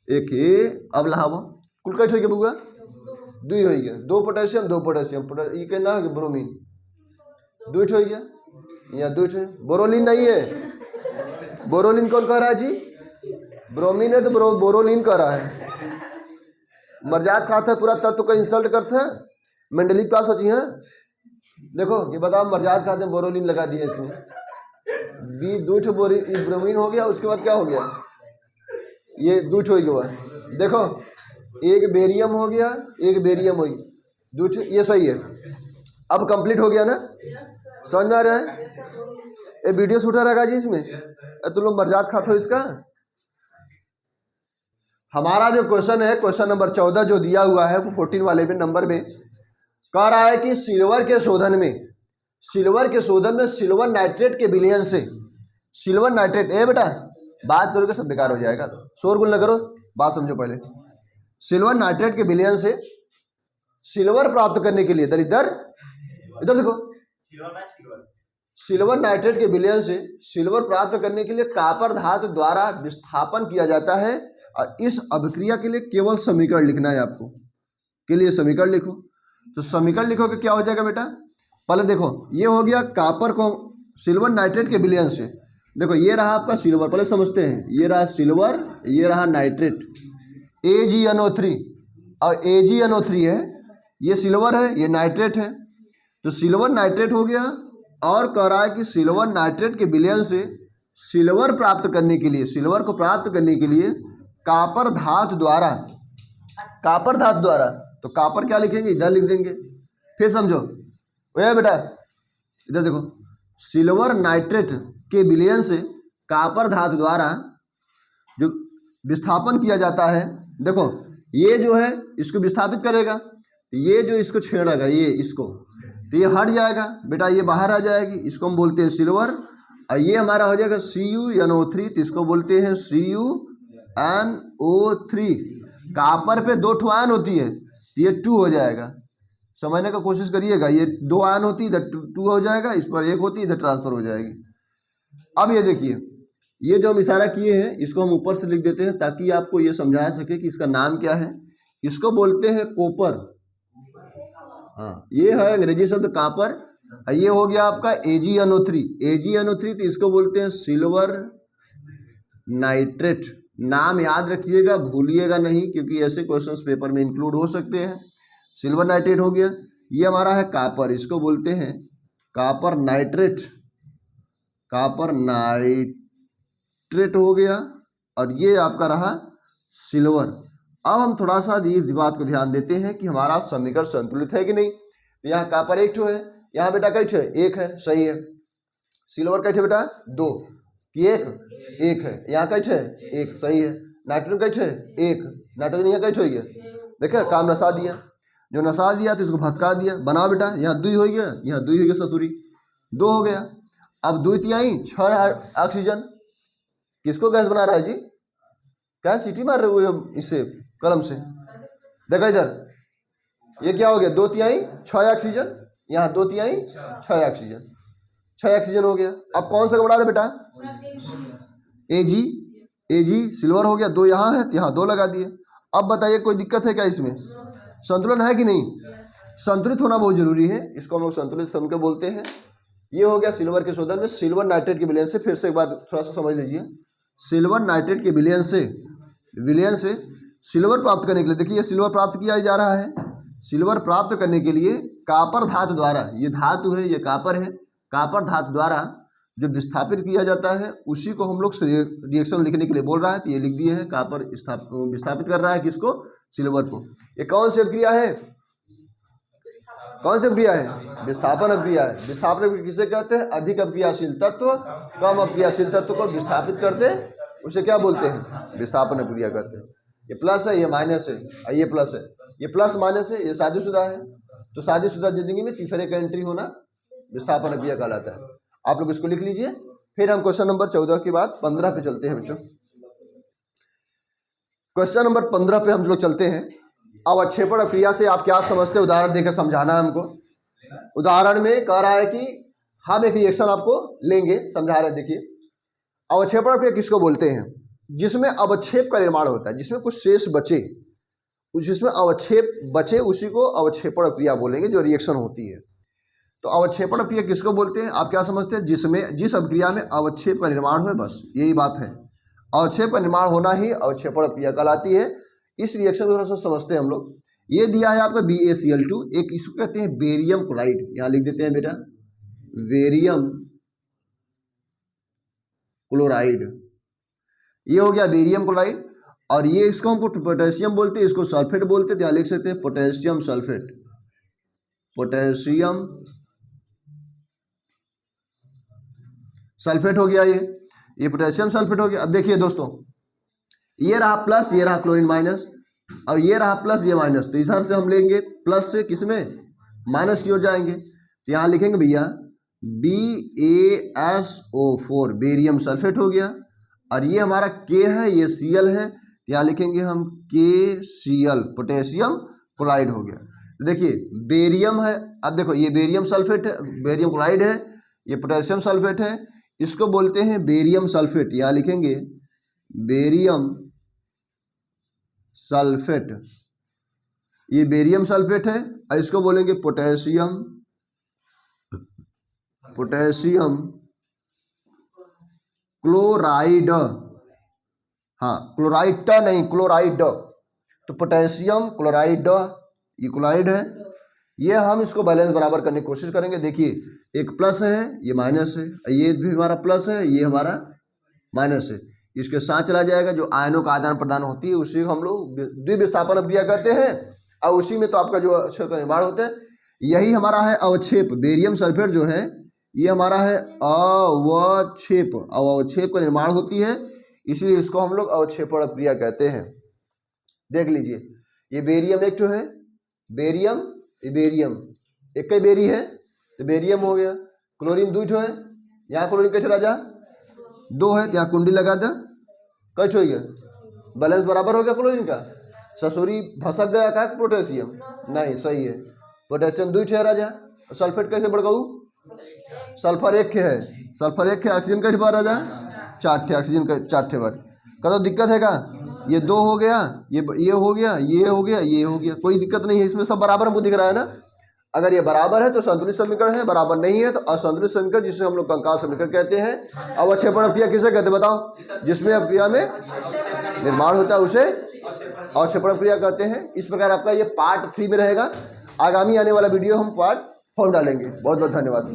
एक ही, अब लहावा कुल कई ठो गया बुआ, 2 हो गया, 2 पोटेशियम 2 पोटेशियम, ये कहना है ब्रोमीन 2 हो गया, यहाँ 2 ठो। बोरोलिन नहीं है, बोरोलिन कौन कह रहा है जी, ब्रोमीन है तो बोरोलिन कह रहा है। मर्जाद खाता है पूरा तत्व का इंसल्ट करते हैं, मेंडलीव क्या सोची है, देखो ये बताओ मर्जाद खाते हैं बोरोलिन लगा दिए इसमें, 2 ठो ब्रोमीन हो गया, उसके बाद क्या हो गया, ये 2 ठो हो गया, देखो एक बेरियम हो गया, एक बेरियम हो गया, 2 ठो, ये सही है। अब कंप्लीट हो गया ना, समझ में आ रहा है, ये वीडियो शूटर रहेगा जी इसमें, तुम लोग मर्जाद खाते हो इसका। हमारा जो क्वेश्चन है, क्वेश्चन नंबर 14 जो दिया हुआ है वो 14 वाले में नंबर में कह रहा है कि सिल्वर के शोधन में सिल्वर नाइट्रेट के विलयन से, सिल्वर नाइट्रेट, ए बेटा बात करोगे सब बेकार हो जाएगा, शोरगुल न करो, बात समझो पहले। सिल्वर नाइट्रेट के विलयन से सिल्वर प्राप्त करने के लिए, इधर देखो, सिल्वर नाइट्रेट के विलयन से सिल्वर प्राप्त करने के लिए कॉपर धातु द्वारा विस्थापन किया जाता है, और इस अभिक्रिया के लिए केवल समीकरण लिखना है आपको, के लिए समीकरण लिखो। तो समीकरण लिखोगे क्या हो जाएगा बेटा, पहले देखो ये हो गया कॉपर को सिल्वर नाइट्रेट के विलयन से, देखो ये रहा आपका सिल्वर, पहले समझते हैं, ये रहा सिल्वर, ये रहा नाइट्रेट AgNO3, और AgNO3 है, ये सिल्वर है, ये नाइट्रेट है, तो सिल्वर नाइट्रेट हो गया। और कह रहा है कि सिल्वर नाइट्रेट के विलयन से सिल्वर प्राप्त करने के लिए, सिल्वर को प्राप्त करने के लिए कॉपर धातु द्वारा, तो कॉपर क्या लिखेंगे, इधर लिख देंगे, फिर समझो ओए बेटा इधर देखो, सिल्वर नाइट्रेट के विलयन से कॉपर धातु द्वारा जो विस्थापन किया जाता है, देखो ये जो है इसको विस्थापित करेगा, तो ये जो इसको छेड़ेगा, ये इसको, तो ये हट जाएगा बेटा, ये बाहर आ जाएगी, इसको हम बोलते हैं सिल्वर, और ये हमारा हो जाएगा CuNO3, तो इसको बोलते हैं CuNO3। कॉपर पे 2 ठो आयन होती है, तो ये 2 हो जाएगा, समझने का कोशिश करिएगा, ये 2 आयन होती है, इधर 2 हो जाएगा, इस पर 1 होती है, इधर ट्रांसफर हो जाएगी। अब ये देखिए, ये जो हम इशारा किए हैं इसको हम ऊपर से लिख देते हैं ताकि आपको ये समझा सके कि इसका नाम क्या है। इसको बोलते हैं कॉपर, हाँ ये है अंग्रेजी शब्द कॉपर, ये हो गया आपका AgNO3, तो इसको बोलते हैं सिल्वर नाइट्रेट। नाम याद रखिएगा, भूलिएगा नहीं, क्योंकि ऐसे क्वेश्चंस पेपर में इंक्लूड हो सकते हैं। सिल्वर नाइट्रेट हो गया, ये हमारा है कॉपर, इसको बोलते हैं कॉपर नाइट्रेट हो गया, और ये आपका रहा सिल्वर। अब हम थोड़ा सा इस बात को ध्यान देते हैं कि हमारा समीकरण संतुलित है कि नहीं। तो यहाँ कॉपर 1 ठो है, यहाँ बेटा कई ठो है, 1 है, सही है। सिल्वर कई ठो बेटा 2, 1 है, यहाँ कई ठो है, 1, सही है। नाइट्रोजन कई ठो है, 1, नाइट्रोजन यहाँ कई ठो हो गया, देखा काम नसा दिया, जो नसा दिया तो इसको भसका दिया, बनाओ बेटा, यहाँ 2 हो गया, यहाँ 2 हो गया, ससुरी 2 हो गया। अब 2 तिहाई 6 ऑक्सीजन, किसको गैस बना रहा है जी, क्या सीटी मार रहे हो इससे कलम से, देखो इधर, ये क्या हो गया, 2 तिहाई 6 ऑक्सीजन, यहाँ 2 तिहाई 6 ऑक्सीजन, 6 ऑक्सीजन हो गया। अब कौन सा बढ़ा रहे बेटा, Ag सिल्वर हो गया, 2 यहाँ है, यहाँ 2 लगा दिए। अब बताइए कोई दिक्कत है क्या इसमें, संतुलन है कि नहीं, संतुलित होना बहुत जरूरी है, इसको हम लोग संतुलित समीकरण बोलते हैं। ये हो गया सिल्वर के शोधन में सिल्वर नाइट्रेट के विलयन से। फिर से एक बार थोड़ा सा समझ लीजिए, सिल्वर नाइट्रेट के विलयन से सिल्वर प्राप्त करने के लिए, देखिए सिल्वर प्राप्त किया जा रहा है, सिल्वर प्राप्त करने के लिए कॉपर धातु द्वारा, ये धातु है, ये कॉपर है, कॉपर धातु द्वारा जो विस्थापित किया जाता है उसी को हम लोग रिएक्शन लिखने के लिए बोल रहा है। तो ये लिख दिए हैं, कॉपर विस्थापित कर रहा है किसको, सिल्वर को। ये कौन सी अभिक्रिया है, कौन सी अभिक्रिया है, विस्थापन अभिक्रिया है। विस्थापन अभिक्रिया किसे कहते हैं, अधिक अभिक्रियाशील तत्व कम अभिक्रियाशील तत्व को विस्थापित करते, उसे क्या बोलते हैं, विस्थापन अभिक्रिया कहते हैं। ये प्लस है, ये माइनस है, और ये प्लस है, ये प्लस माइनस है, ये शादीशुदा है। तो शादीशुदा जिंदगी में तीसरे का एंट्री होना विस्थापन अभिक्रिया कहलाता है। आप लोग इसको लिख लीजिए। फिर हम क्वेश्चन नंबर 14 के बाद 15 पे चलते हैं बच्चों। क्वेश्चन नंबर 15 पे हम लोग चलते हैं। अवक्षेपण क्रिया से आप क्या समझते हैं, उदाहरण देकर समझाना है हमको। उदाहरण में कह रहा है कि हम एक रिएक्शन आपको लेंगे, समझा रहे हैं। देखिए, अवक्षेपण क्रिया किसको बोलते हैं? जिसमें अवक्षेप का निर्माण होता है, जिसमें कुछ शेष बचे, जिसमें अवक्षेप बचे उसी को अवक्षेपण क्रिया बोलेंगे, जो रिएक्शन होती है। तो अवक्षेपण क्रिया किसको बोलते हैं, आप क्या समझते हैं? जिस अभिक्रिया में अवक्षेप का निर्माण हो, बस यही बात है। अवक्षेप का निर्माण होना ही अवक्षेपण क्रिया कहलाती है। इस रिएक्शन को थोड़ा सा समझते हैं हम लोग। ये दिया है आपका BaCl2, एक इसको कहते हैं बेरियम क्लोराइड, यहाँ लिख देते हैं बेटा, बेरियम क्लोराइड। ये हो गया बेरियम क्लोराइड। और ये इसको हमको पोटेशियम बोलते हैं, इसको सल्फेट बोलते हैं, यहाँ लिख सकते हैं पोटेशियम सल्फेट, पोटेशियम सल्फेट हो गया। ये पोटेशियम सल्फेट हो गया। अब देखिए दोस्तों, ये रहा प्लस, ये रहा क्लोरीन माइनस, और ये रहा प्लस, ये माइनस। तो इधर से हम लेंगे प्लस से किसमें, माइनस की ओर जाएंगे। तो यहाँ लिखेंगे भैया BaSO4, बेरियम सल्फेट हो गया। और ये हमारा K है, ये Cl है, तो यहाँ लिखेंगे हम KCl, पोटेशियम क्लोराइड हो गया। तो देखिए बेरियम है, अब देखो ये बेरियम सल्फेट है, बेरियम क्लोराइड है, ये पोटेशियम सल्फेट है, इसको बोलते हैं बेरियम सल्फेट। यहाँ लिखेंगे बेरियम सल्फेट, ये बेरियम सल्फेट है, और इसको बोलेंगे पोटेशियम क्लोराइड। हाँ, क्लोराइड नहीं, क्लोराइड। तो पोटेशियम क्लोराइड, ये क्लोराइड है। ये हम इसको बैलेंस बराबर करने की कोशिश करेंगे। देखिए एक प्लस है, ये माइनस है, ये भी हमारा प्लस है, ये हमारा माइनस है। इसके साथ चला जाएगा, जो आयनों का आदान प्रदान होती है उसी को हम लोग द्विविस्थापन अभिक्रिया कहते हैं। और उसी में तो आपका जो अवक्षेप का निर्माण होता है, यही हमारा है अवक्षेप। बेरियम सल्फेट जो है ये हमारा है अवक्षेप, अवक्षेप का निर्माण होती है, इसलिए इसको हम लोग अवक्षेपण क्रिया कहते हैं। देख लीजिए, ये बेरियम एक जो है, बेरियम, ये बेरियम एक ही बेरी है, तो बेरियम हो गया। क्लोरीन दो है, यहाँ क्लोरीन कैसे राजा 2 है, यहाँ कुंडी लगा दे, कैसे हो गया, बैलेंस बराबर हो गया क्लोरीन का। ससुरी भसक गया का पोटेशियम, नहीं सही है, पोटेशियम 2 है राजा। सल्फेट कैसे बढ़ गऊ, सल्फर 1 है, सल्फर 1 है, ऑक्सीजन कैसे बार राजा 4 ऑक्सीजन का 4 बार। कदो दिक्कत है का, ये 2 हो गया, ये हो गया, ये हो गया, ये हो गया, कोई दिक्कत नहीं है, इसमें सब बराबर हमको दिख रहा है ना। अगर ये बराबर है तो संतुलित समीकरण है, बराबर नहीं है तो असंतुलित समीकरण, जिसे हम लोग कंकाल समीकरण कहते हैं। अवक्षेपण क्रिया किसे कहते हैं बताओ, जिसमें अभिक्रिया में निर्माण होता है उसे अवक्षेपण क्रिया कहते हैं। इस प्रकार आपका ये पार्ट 3 में रहेगा। आगामी आने वाला वीडियो हम पार्ट 4 डालेंगे। बहुत बहुत धन्यवाद।